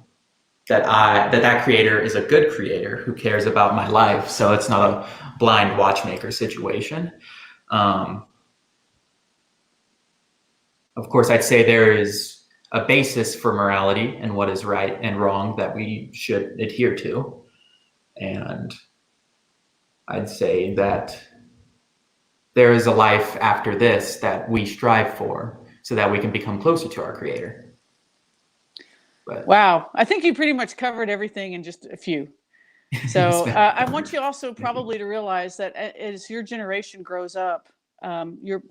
creator is a good creator who cares about my life. So it's not a blind watchmaker situation. Of course, I'd say there is a basis for morality and what is right and wrong that we should adhere to. And I'd say that there is a life after this that we strive for so that we can become closer to our creator. But, wow. I think you pretty much covered everything in just a few. So I want you also probably to realize that as your generation grows up, you're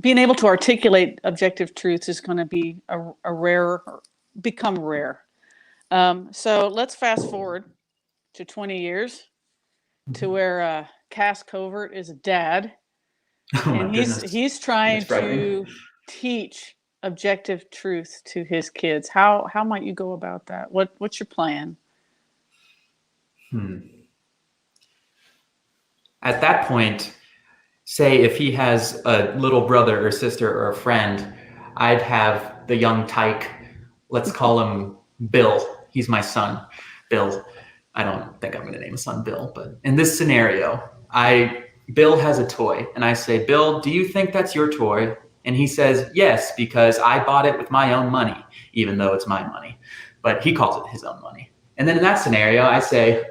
being able to articulate objective truths is going to be become rare. So let's fast forward to 20 years to where Cass Covert is a dad, oh and he's trying to teach objective truth to his kids. How might you go about that? What's your plan? At that point, say if he has a little brother or sister or a friend, I'd have the young tyke, let's call him Bill. He's my son, Bill. I don't think I'm going to name a son Bill, but in this scenario, Bill has a toy and I say, Bill, do you think that's your toy? And he says, yes, because I bought it with my own money, even though it's my money, but he calls it his own money. And then in that scenario, I say,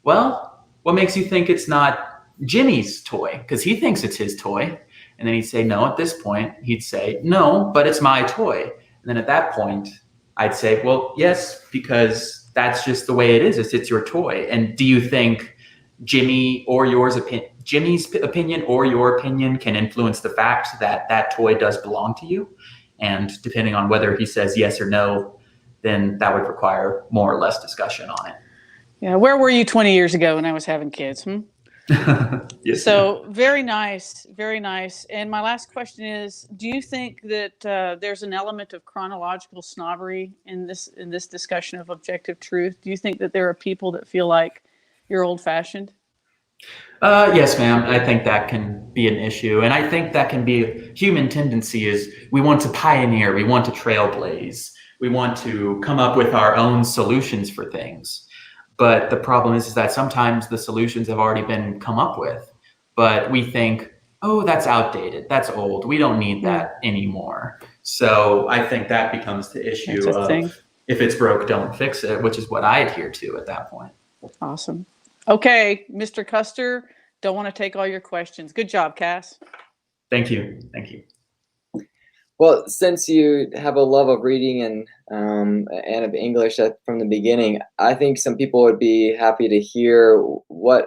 well, what makes you think it's not Jimmy's toy? Because he thinks it's his toy. And then he'd say, no, at this point, he'd say, no, but it's my toy. And then at that point, I'd say, well, yes, because that's just the way it is. It's your toy. And do you think Jimmy's opinion or your opinion can influence the fact that that toy does belong to you? And depending on whether he says yes or no, then that would require more or less discussion on it. Yeah, where were you 20 years ago when I was having kids? Yes, so very nice, very nice. And my last question is, do you think that there's an element of chronological snobbery in this discussion of objective truth? Do you think that there are people that feel like you're old-fashioned? Yes, ma'am. I think that can be an issue. And I think that can be human tendency is we want to pioneer, we want to trailblaze, we want to come up with our own solutions for things. But the problem is that sometimes the solutions have already been come up with, but we think, oh, that's outdated, that's old, we don't need that anymore. So I think that becomes the issue That's a of thing. if it's broke, don't fix it, which is what I adhere to at that point. Awesome. Okay, Mr. Custer, don't want to take all your questions. Good job, Cass. Thank you. Thank you. Well, since you have a love of reading and of English from the beginning, I think some people would be happy to hear what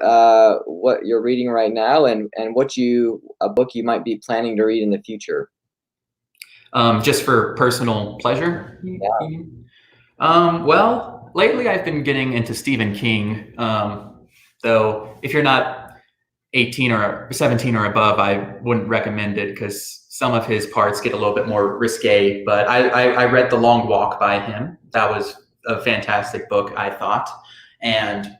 you're reading right now and a book you might be planning to read in the future. Just for personal pleasure? Yeah. Well, lately I've been getting into Stephen King. Though if you're not 18 or 17 or above, I wouldn't recommend it because some of his parts get a little bit more risque. But I read The Long Walk by him. That was a fantastic book, I thought. And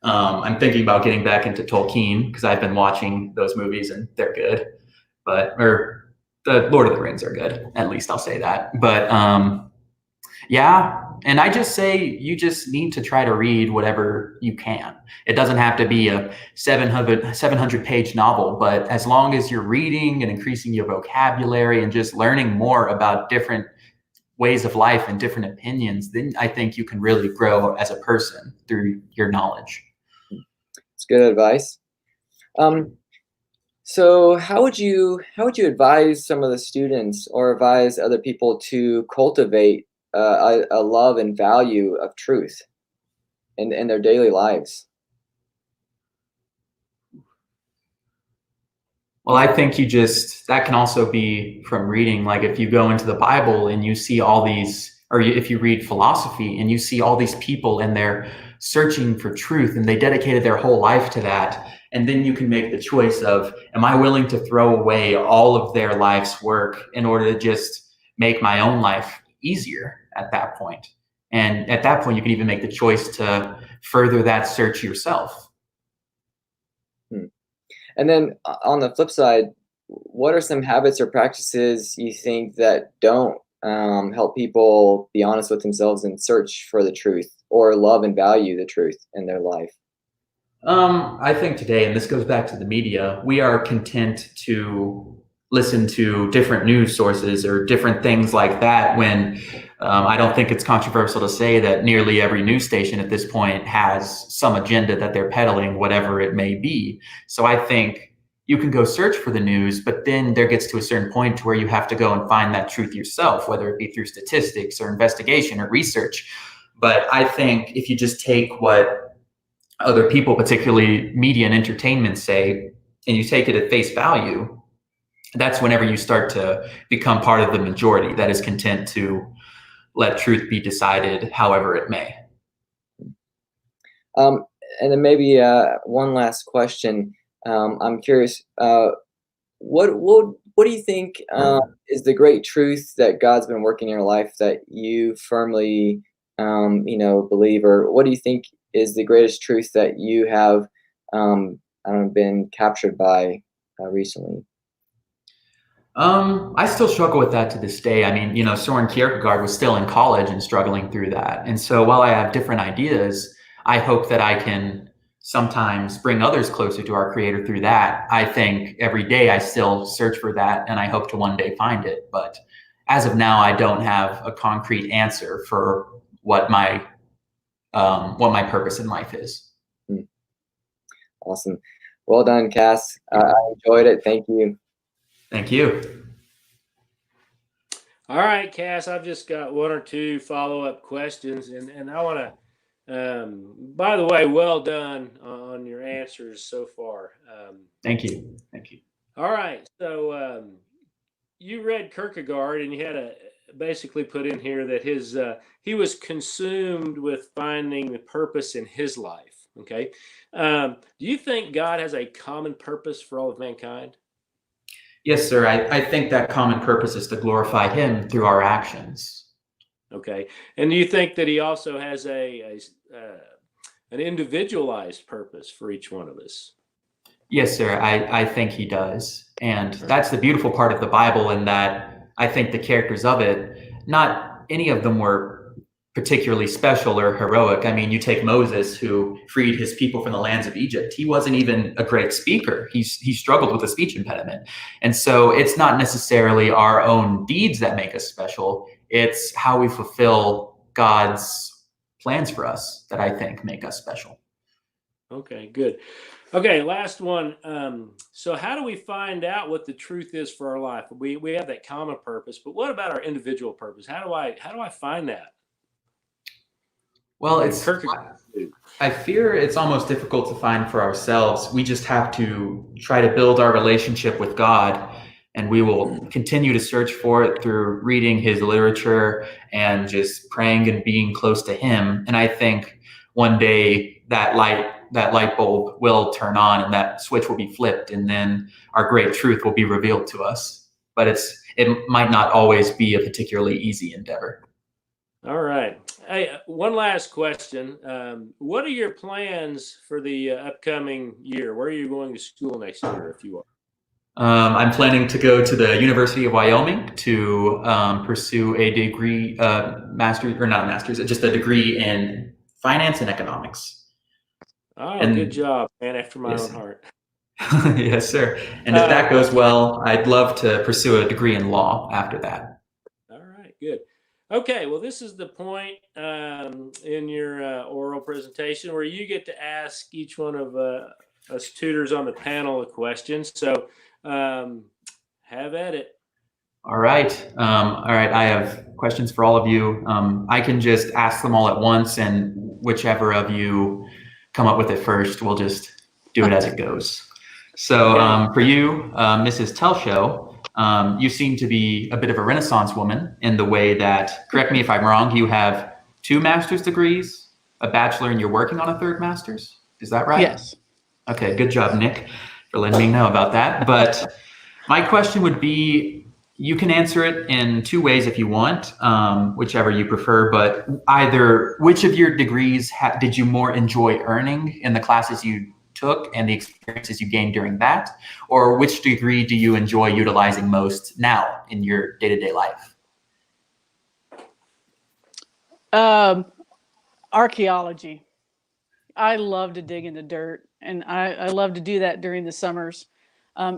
I'm thinking about getting back into Tolkien because I've been watching those movies and they're good. Or the Lord of the Rings are good, at least I'll say that. But yeah, and I just say you just need to try to read whatever you can. It doesn't have to be a 700 page novel, but as long as you're reading and increasing your vocabulary and just learning more about different ways of life and different opinions, then I think you can really grow as a person through your knowledge. It's good advice. So how would you advise some of the students or advise other people to cultivate a love and value of truth in their daily lives? Well, I think that can also be from reading. Like if you go into the Bible and you see all these, or if you read philosophy and you see all these people and they're searching for truth and they dedicated their whole life to that. And then you can make the choice of, am I willing to throw away all of their life's work in order to just make my own life easier at that point? And at that point, you can even make the choice to further that search yourself. And then on the flip side, what are some habits or practices you think that don't help people be honest with themselves and search for the truth or love and value the truth in their life? I think today, and this goes back to the media, we are content to listen to different news sources or different things like that when I don't think it's controversial to say that nearly every news station at this point has some agenda that they're peddling, whatever it may be. So I think you can go search for the news, but then there gets to a certain point to where you have to go and find that truth yourself, whether it be through statistics or investigation or research. But I think if you just take what other people, particularly media and entertainment, say, and you take it at face value, that's whenever you start to become part of the majority that is content to let truth be decided however it may. And then maybe one last question. I'm curious, what do you think is the great truth that God's been working in your life that you firmly believe, or what do you think is the greatest truth that you have been captured by recently? I still struggle with that to this day. I mean, Soren Kierkegaard was still in college and struggling through that. And so while I have different ideas, I hope that I can sometimes bring others closer to our Creator through that. I think every day I still search for that and I hope to one day find it. But as of now, I don't have a concrete answer for what my purpose in life is. Awesome. Well done, Cass. I enjoyed it. Thank you. Thank you. All right, Cass, I've just got one or two follow-up questions, and I want to, by the way, well done on your answers so far. Thank you. Thank you. All right, so you read Kierkegaard, and you had to basically put in here that he was consumed with finding the purpose in his life. Okay, do you think God has a common purpose for all of mankind? Yes, sir. I think that common purpose is to glorify Him through our actions. Okay, and do you think that He also has an individualized purpose for each one of us? Yes, sir. I think he does. And that's the beautiful part of the Bible, in that I think the characters of it, not any of them were particularly special or heroic. I mean, you take Moses, who freed his people from the lands of Egypt. He wasn't even a great speaker. He struggled with a speech impediment. And so it's not necessarily our own deeds that make us special. It's how we fulfill God's plans for us that I think make us special. Okay, good. Okay, last one. So how do we find out what the truth is for our life? We have that common purpose, but what about our individual purpose? How do I find that? Well, I fear it's almost difficult to find for ourselves. We just have to try to build our relationship with God, and we will continue to search for it through reading his literature and just praying and being close to him. And I think one day that light bulb will turn on and that switch will be flipped, and then our great truth will be revealed to us. But it might not always be a particularly easy endeavor. All right. Hey, one last question. What are your plans for the upcoming year? Where are you going to school next year, if you are? I'm planning to go to the University of Wyoming to pursue a degree, just a degree in finance and economics. Oh, good job, man, after my own heart. Yes, sir. And if that goes well, I'd love to pursue a degree in law after that. All right, good. Okay, well, this is the point in your oral presentation where you get to ask each one of us tutors on the panel a question. So have at it. All right. I have questions for all of you. I can just ask them all at once, and whichever of you come up with it first, we'll just do it as it goes. So for you, Mrs. Telshow, you seem to be a bit of a Renaissance woman in the way that, correct me if I'm wrong, you have 2 master's degrees, a bachelor, and you're working on a 3rd master's. Is that right? Yes. Okay, good job, Nick, for letting me know about that. But my question would be, you can answer it in 2 ways if you want, whichever you prefer, but either which of your degrees did you more enjoy earning in the classes you took and the experiences you gained during that, or which degree do you enjoy utilizing most now in your day-to-day life? Archaeology. I love to dig in the dirt, and I love to do that during the summers.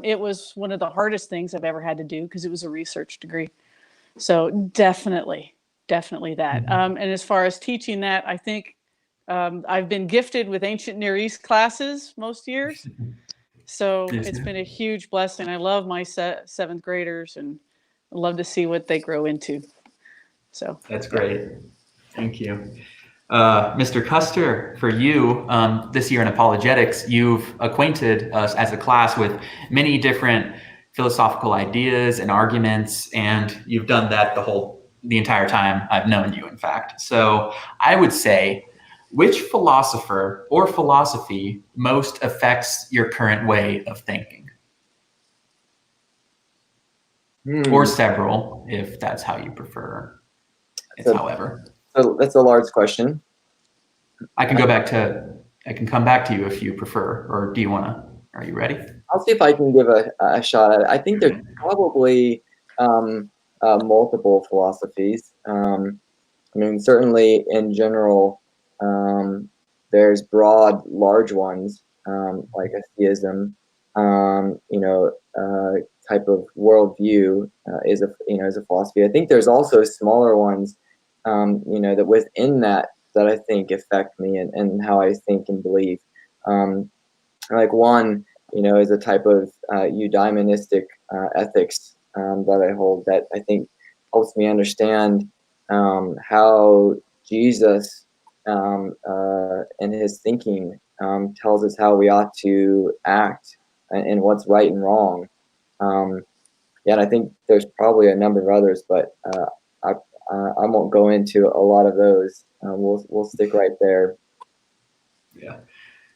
It was one of the hardest things I've ever had to do because it was a research degree. So definitely that. And as far as teaching that, I think I've been gifted with ancient Near East classes most years. So it's been a huge blessing. I love my 7th graders, and I love to see what they grow into. So that's great. Thank you. Mr. Custer, for you, this year in apologetics, you've acquainted us as a class with many different philosophical ideas and arguments, and you've done that the entire time I've known you, in fact. So I would say, which philosopher or philosophy most affects your current way of thinking? Or several, if that's how you prefer. However. So that's a large question. I can come back to you if you prefer, or are you ready? I'll see if I can give a shot at it. I think there's probably multiple philosophies. I mean, certainly in general, there's broad, large ones, like atheism, type of worldview is a philosophy. I think there's also smaller ones, that within that I think affect me and how I think and believe. Like one, is a type of eudaimonistic ethics that I hold that I think helps me understand how Jesus and his thinking tells us how we ought to act and what's right and wrong. And I think there's probably a number of others, but I won't go into a lot of those. We'll stick right there. Yeah.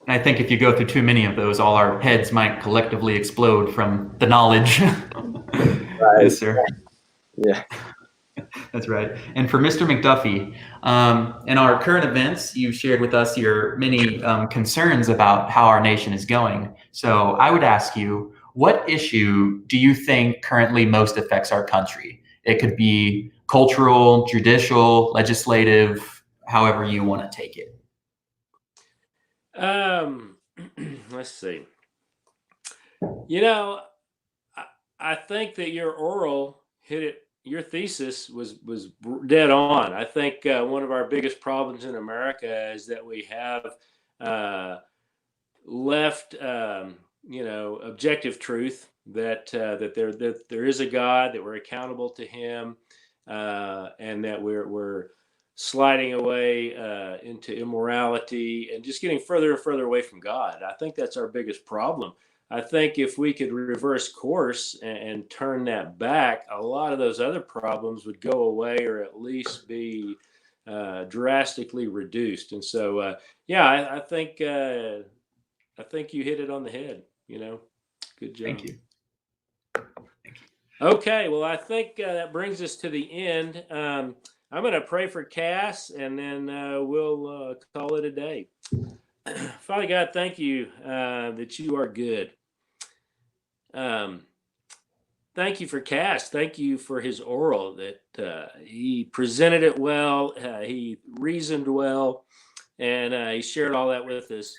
And I think if you go through too many of those, all our heads might collectively explode from the knowledge. Right. Yes, sir. Yeah. That's right. And for Mr. McDuffie, in our current events, you've shared with us your many concerns about how our nation is going. So I would ask you, what issue do you think currently most affects our country? It could be cultural, judicial, legislative, however you want to take it. Let's see. You know, I think that your oral hit it. Your thesis was dead on. I think one of our biggest problems in America is that we have left, objective truth that there is a God, that we're accountable to Him, and that we're sliding away into immorality and just getting further and further away from God. I think that's our biggest problem. I think if we could reverse course and turn that back, a lot of those other problems would go away, or at least be drastically reduced. And so, I think you hit it on the head. Good job. Thank you. Okay, well, I think that brings us to the end. I'm going to pray for Cass, and then we'll call it a day. Father God, thank you that you are good. Thank you for Cass. Thank you for his oral, that he presented it well, he reasoned well, and he shared all that with us.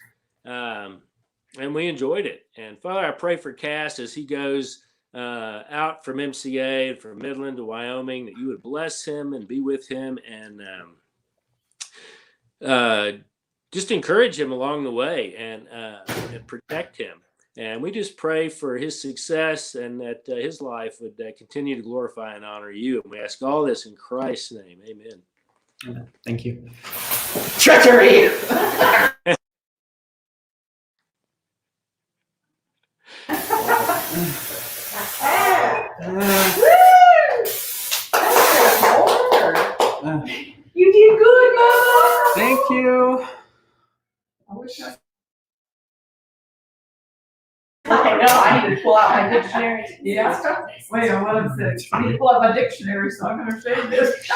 And we enjoyed it. And Father, I pray for Cass as he goes out from MCA and from Midland to Wyoming, that you would bless him and be with him, and just encourage him along the way, and protect him. And we just pray for his success, and that his life would continue to glorify and honor you. And we ask all this in Christ's name. Amen. Thank you. Treachery! You did good, Mama. Thank you. I know. I need to pull out my dictionary. Yeah. Wait, what is it? I need to pull out my dictionary so I can understand this.